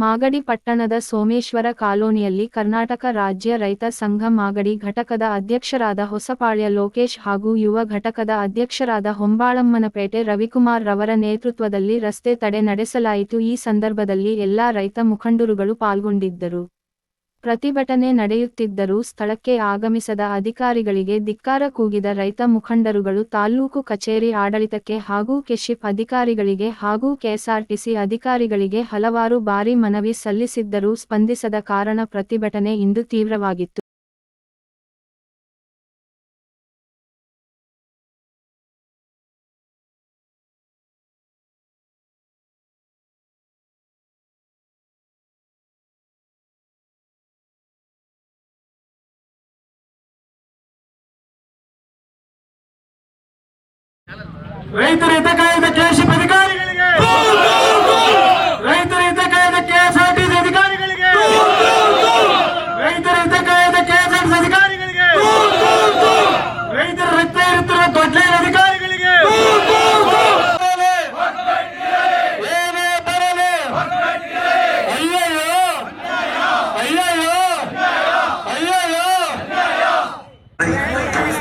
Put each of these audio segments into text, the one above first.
ಮಾಗಡಿ ಪಟ್ಟಣದ ಸೋಮೇಶ್ವರ ಕಾಲೋನಿಯಲ್ಲಿ ಕರ್ನಾಟಕ ರಾಜ್ಯ ರೈತ ಸಂಘ ಮಾಗಡಿ ಘಟಕದ ಅಧ್ಯಕ್ಷರಾದ ಹೊಸಪಾಳ್ಯ ಲೋಕೇಶ್ ಹಾಗೂ ಯುವ ಘಟಕದ ಅಧ್ಯಕ್ಷರಾದ ಹೊಂಬಾಳಮ್ಮನಪೇಟೆ ರವಿಕುಮಾರ್ ರವರ ನೇತೃತ್ವದಲ್ಲಿ ರಸ್ತೆ ತಡೆ ನಡೆಸಲಾಯಿತು. ಈ ಸಂದರ್ಭದಲ್ಲಿ ಎಲ್ಲಾ ರೈತ ಮುಖಂಡರುಗಳು ಪಾಲ್ಗೊಂಡಿದ್ದರು. ಪ್ರತಿಭಟನೆ ನಡೆಯುತ್ತಿದ್ದರೂ ಸ್ಥಳಕ್ಕೆ ಆಗಮಿಸದ ಅಧಿಕಾರಿಗಳಿಗೆ ಧಿಕ್ಕಾರ ಕೂಗಿದ ರೈತ ಮುಖಂಡರುಗಳು ತಾಲ್ಲೂಕು ಕಚೇರಿ ಆಡಳಿತಕ್ಕೆ ಹಾಗೂ ಕೆಶಿಪ್ ಅಧಿಕಾರಿಗಳಿಗೆ ಹಾಗೂ ಕೆಎಸ್ಆರ್ಟಿಸಿ ಅಧಿಕಾರಿಗಳಿಗೆ ಹಲವಾರು ಬಾರಿ ಮನವಿ ಸಲ್ಲಿಸಿದ್ದರೂ ಸ್ಪಂದಿಸದ ಕಾರಣ ಪ್ರತಿಭಟನೆ ಇಂದು ತೀವ್ರವಾಗಿತ್ತು. ರೈತರ ಹಿತ ಕಾಯ್ದ ಕೆಶಿಪ್ ಅಧಿಕಾರಿಗಳಿಗೆ, ರೈತರ ಹಿತ ಕಾಯ್ದ ಕೆಎಸ್ಆರ್ಟಿಸಿ ಅಧಿಕಾರಿಗಳಿಗೆ, ರೈತರ ಹಿತ ಕಾಯ್ದ ಕೆಎಸ್ಆರ್ಟಿಸಿ ಅಧಿಕಾರಿಗಳಿಗೆ, ರೈತರ ರಕ್ತ ಇರುತ್ತಿರುವ ದೊಡ್ಡ ಅಧಿಕಾರಿಗಳಿಗೆ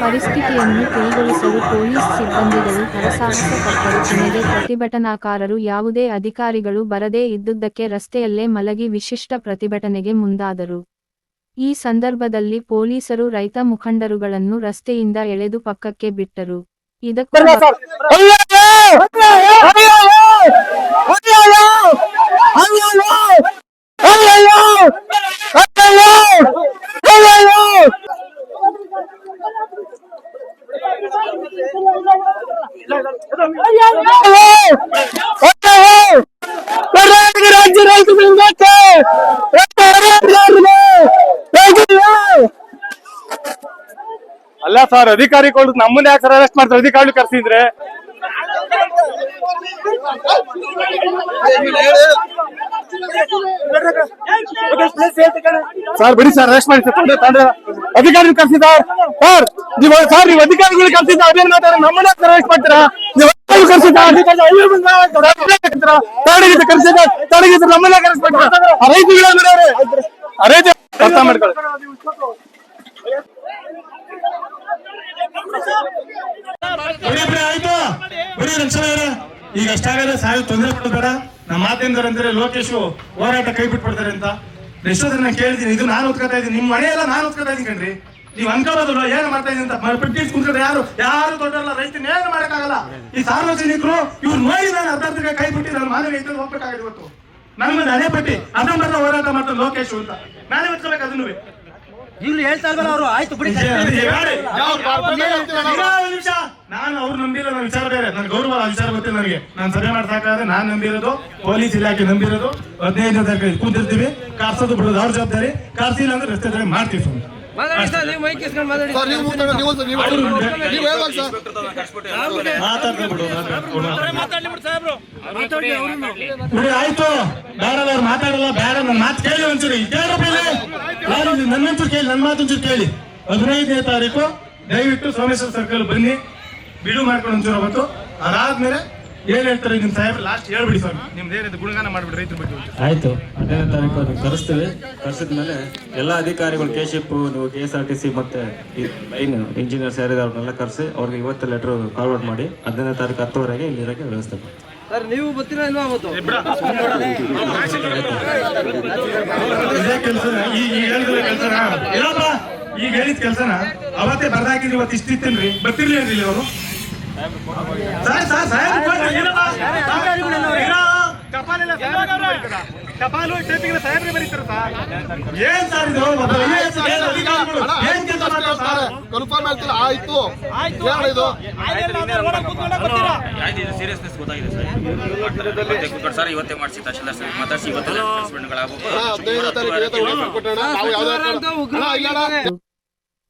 ಪರಿಸ್ಥಿತಿಯನ್ನು ತಿಳಿಗೊಳಿಸಲು ಪೊಲೀಸ್ ಸಿಬ್ಬಂದಿಗಳು ಹರಸಾಹಸ ಪಟ್ಟರು. ಕೊನೆಗೆ ಪ್ರತಿಭಟನಾಕಾರರು ಯಾವುದೇ ಅಧಿಕಾರಿಗಳು ಬರದೇ ಇದ್ದುದಕ್ಕೆ ರಸ್ತೆಯಲ್ಲೇ ಮಲಗಿ ವಿಶಿಷ್ಟ ಪ್ರತಿಭಟನೆಗೆ ಮುಂದಾದರು. ಈ ಸಂದರ್ಭದಲ್ಲಿ ಪೊಲೀಸರು ರೈತ ಮುಖಂಡರುಗಳನ್ನು ರಸ್ತೆಯಿಂದ ಎಳೆದು ಪಕ್ಕಕ್ಕೆ ಬಿಟ್ಟರು. ಇದಕ್ಕೂ ಕರ್ನಾಟಕ ರಾಜ್ಯ ರೈತ ಸಂಘಕ್ಕೆ ಅಲ್ಲ ಸರ್, ಅಧಿಕಾರಿಗಳು ನಮ್ಮನ್ನ ಯಾಕೆ ಸರ್ ಅರೆಸ್ಟ್ ಮಾಡ್ತಾರೆ? ಅಧಿಕಾರಿಗಳು ಕರ್ಸಿದ್ರೆ ಸರ್ ಬಿಡಿ ಸರ್, ಅರೆಸ್ಟ್ ಮಾಡಿ ಸರ್. ಅಧಿಕಾರಿಗಳು ಕರ್ಸಿದ್ದಾರೆ ಸರ್, ನೀವು ಅಧಿಕಾರಿಗಳು ಕರ್ಸಿದ್ದ ಅದೇನ್ ಮಾತಾಡ ನಮ್ಮನ್ನ ಅರೆಸ್ಟ್ ಮಾಡ್ತೀರಾ? ನೀವು ಕರ್ಸಿದ್ದ ಕರ್ಸಿದ ನಮ್ಮನ್ನ ಅರೆಸ್ಟ್ ಮಾಡ್ತೀರಾ? ರೈತ ಅರ್ಥ ಮಾಡ್ಕೊಳ್ಳಿ. ಆಯ್ತು ಬರೀ ರಕ್ಷಣೆ ಈಗ ಅಷ್ಟಾಗದೆ ಸಾಯು ತೊಂದರೆ ಕೊಡಬೇಡ. ನಮ್ಮ ಮಾತೇಂದ್ರ ಲೋಕೇಶ್ ಹೋರಾಟ ಕೈ ಬಿಟ್ಬಿಡ್ತಾರೆ ಅಂತ ಎಷ್ಟೊತ್ತ ನಾನು ಕೇಳಿದ್ದೀನಿ. ಇದು ನಾನು ಓದ್ಕೊತಾ ಇದ್ದೀನಿ, ನಿಮ್ಮ ಮನೆ ಎಲ್ಲ ನಾನು ಓದ್ಕೊತಾ ಇದ್ದೀನಿ ಕಣ್ರಿ. ನೀವು ಅನ್ಕೋಬೋದಲ್ಲ ಏನು ಮಾಡ್ತಾ ಇದೀನಿ ಅಂತ. ಪಟ್ಟಿ ಕುಂತ್ರೆ ಯಾರು ದೊಡ್ಡಲ್ಲ, ರೈತನ ಏನು ಮಾಡಕ್ಕಾಗಲ್ಲ. ಈ ಸಾರ್ವಜನಿಕರು ಇವ್ರು ನೋಡಿ ನಾನು ಅರ್ಧಕ್ಕೆ ಕೈ ಬಿಟ್ಟು ನಾನು ಮಾನವೀಯತೆ ಹೋಗ್ಬೇಕಾಗಿದೆ. ಇವತ್ತು ನನ್ನ ಮುಂದೆ ಅದೇ ಪಟ್ಟಿ ಅದನ್ನ ಹೋರಾಟ ಮಾಡ್ತಾರೆ ಲೋಕೇಶ್ ಅಂತ ನಾನೇ ಓದ್ಕೋಬೇಕು. ಅದನ್ನು ಇಲ್ಲಿ ಹೇಳ್ತಾ ಇಲ್ವಲ್ಲ ಅವರು. ಆಯ್ತು ಬಿಡಿ, ನಾನು ಅವ್ರು ನಂಬಿರೋ ನನ್ನ ವಿಚಾರ ಬೇರೆ, ನನ್ ಗೌರವ ವಿಚಾರ ಗೊತ್ತಿಲ್ಲ ನನಗೆ. ನಾನು ಸಭೆ ಮಾಡ್ಸಾಕಾದ್ರೆ ನಾನ್ ನಂಬಿರೋದು ಪೊಲೀಸ್ ಇಲಾಖೆ ನಂಬಿರೋದು 15ನೇ ತಾರೀಕು ಕೂತಿರ್ತೀವಿ. ಕಾರ್ಸೋದು ಬಿಡೋದು ಅವ್ರ ಜವಾಬ್ದಾರಿ. ಕಾರ್ಸಿಲ್ಲ ಅಂದ್ರೆ ರಸ್ತೆ ಮಾಡ್ತೀವಿ. ಆಯ್ತು ಬೇಡ, ಅವ್ರು ಮಾತಾಡಲ್ಲ ಬೇಡ. ನನ್ನ ಮಾತು ಕೇಳಿ ಒಂಚೂರು ನನ್ನಂಚೂರು ಕೇಳಿ, ನನ್ನ ಮಾತೊಂಚೂರು ಕೇಳಿ. 15ನೇ ತಾರೀಕು ದಯವಿಟ್ಟು ಸೋಮೇಶ್ವರ ಸರ್ಕಲ್ ಬನ್ನಿ, ಬಿಡು ಮಾಡ್ಕೊಂಡು ಒಂಚೂರು ಅವತ್ತು. ಅದಾದ್ಮೇಲೆ ಏನ್ ಹೇಳ್ತಾರೆ ನಿಮ್ ಸಾಹೇಬ್ ಲಾಸ್ಟ್ ಹೇಳ್ಬಿಡಿ ಸರ್, ನಿಮ್ದು ಏನಿದೆ ಗುಣಗಾನ ಮಾಡ್ಬಿಡಿ ರೈತರ ಬಗ್ಗೆ. ಆಯ್ತು, 15ನೇ ತಾರೀಕು ಅದು ಕರೆಸ್ತೀವಿ. ಕರೆಸಿದ್ಮೇಲೆ ಎಲ್ಲಾ ಅಧಿಕಾರಿಗಳು ಕೆಶಿಪ್, ನೀವು ಕೆಎಸ್ಆರ್ಟಿಸಿ ಮತ್ತೆ ಲೈನ್ ಇಂಜಿನಿಯರ್ಸ್ ಯಾರಿದ್ದಾರೆ ಅವ್ರನ್ನೆಲ್ಲ ಕರೆಸಿ ಅವ್ರಿಗೆ ಇವತ್ತು ಲೆಟರ್ ಫಾರ್ವರ್ಡ್ ಮಾಡಿ 15ನೇ ತಾರೀಕು 10ವರೆಗೆ ಇಲ್ಲಿರೋಕ್ಕೆ ವ್ಯವಸ್ಥೆ ಮಾಡಿ. ಸರ್ ನೀವು ಬರ್ತೀರಾ ಇಲ್ವಾ ಅವತ್ತು? ಇದೇ ಕೆಲಸನ ಈಗ ಹೇಳಿದ ಕೆಲಸನ ಅವತ್ತೇ ಬರ್ದಾಕಿದ್ರಿ. ಇವತ್ತು ಇಷ್ಟಿತ್ತೇನ್ರಿ ಬರ್ತಿರ್ಲಿ ಅವರು. ಟಪಾಲು ಸಾಹೇಬ್ರೆ ಬರೀತಾರೆ ಸರ್. ಏನ್ ಸರ್ ಇದು? ಕನ್ಫರ್ಮ್ ಆಗ್ತಿಲ್ಲ. ಆಯ್ತು ಸೀರಿಯಸ್ನೆಸ್ ಗೊತ್ತಾಗಿದೆ ಸರ್. ಇವತ್ತೇ ಮಾಡಿಸಿ ತಹಶೀಲ್ದಾರ್ ಸರ್ ಮಾತಾಡಿಸಿ ಇವತ್ತೆಲ್ಲ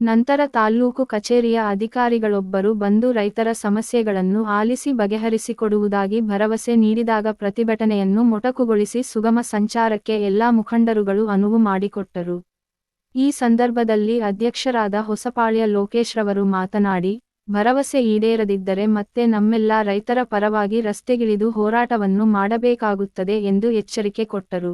ನಂತರ ತಾಲ್ಲೂಕು ಕಚೇರಿಯ ಅಧಿಕಾರಿಗಳೊಬ್ಬರು ಬಂದು ರೈತರ ಸಮಸ್ಯೆಗಳನ್ನು ಆಲಿಸಿ ಬಗೆಹರಿಸಿಕೊಡುವುದಾಗಿ ಭರವಸೆ ನೀಡಿದಾಗ ಪ್ರತಿಭಟನೆಯನ್ನು ಮೊಟಕುಗೊಳಿಸಿ ಸುಗಮ ಸಂಚಾರಕ್ಕೆ ಎಲ್ಲಾ ಮುಖಂಡರುಗಳು ಅನುವು ಮಾಡಿಕೊಟ್ಟರು. ಈ ಸಂದರ್ಭದಲ್ಲಿ ಅಧ್ಯಕ್ಷರಾದ ಹೊಸಪಾಳ್ಯ ಲೋಕೇಶ್ ರವರು ಮಾತನಾಡಿ, ಭರವಸೆ ಈಡೇರದಿದ್ದರೆ ಮತ್ತೆ ನಮ್ಮೆಲ್ಲ ರೈತರ ಪರವಾಗಿ ರಸ್ತೆಗಿಳಿದು ಹೋರಾಟವನ್ನು ಮಾಡಬೇಕಾಗುತ್ತದೆ ಎಂದು ಎಚ್ಚರಿಕೆ ಕೊಟ್ಟರು.